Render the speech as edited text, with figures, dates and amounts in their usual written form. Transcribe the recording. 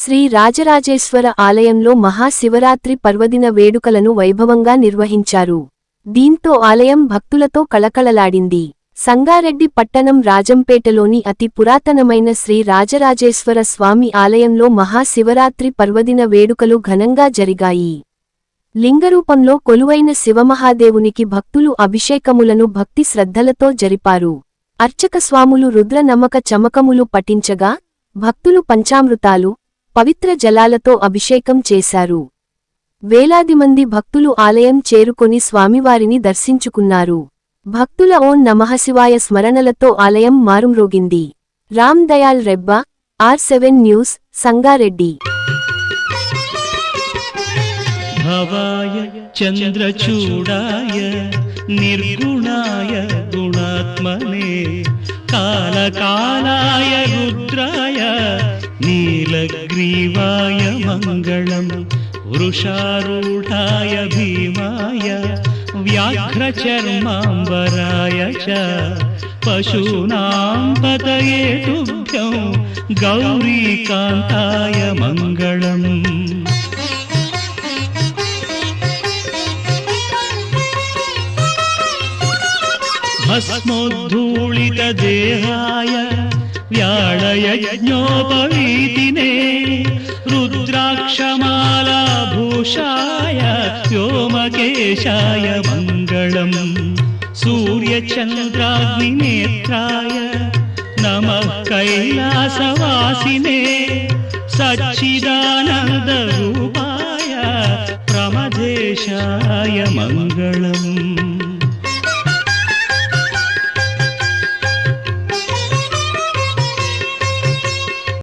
శ్రీ రాజరాజేశ్వర ఆలయంలో మహాశివరాత్రి పర్వదిన వేడుకలను వైభవంగా నిర్వహించారు. దీంతో ఆలయం భక్తులతో కళకళలాడింది. సంగారెడ్డి పట్టణం రాజంపేటలోని అతి పురాతనమైన శ్రీ రాజరాజేశ్వర స్వామి ఆలయంలో మహాశివరాత్రి పర్వదిన వేడుకలు ఘనంగా జరిగాయి. లింగరూపంలో కొలువైన శివమహాదేవునికి భక్తులు అభిషేకములను భక్తి శ్రద్ధలతో జరిపారు. అర్చక స్వాములు రుద్ర నమక చమకములు పఠించగా భక్తులు పంచామృతాలు, పవిత్ర జలాలతో అభిషేకం చేశారు. వేలాది మంది భక్తులు ఆలయం చేరుకొని స్వామివారిని దర్శించుకున్నారు. భక్తుల ఓం నమఃశివాయ స్మరణలతో ఆలయం మారుమ్రోగింది. Ram Dayal Rebba, R7 news, Sangareddy. భవాయ చంద్రచూడాయ నిర్గుణాయ గుణాత్మనే కాలకాలాయ రుద్రాయ నీలగ్రీవాయ మంగళం వృషారూఢాయ భీమాయ వ్యాఘ్రచర్మాంబరాయ చ పశూనాం పతయే తుభ్యం గౌరీకాంతాయ మంగళం. భస్మోద్ధూళిత దేహాయ వ్యాళయజ్ఞోపవీతినే రుద్రాక్షమాలాభూషాయ వ్యోమకేశాయ మంగళం. సూర్యచంద్రాగ్నినేత్రాయ నమః కైలాసవాసినే సచ్చిదానందరూపాయ ప్రమదేశాయ మంగళం.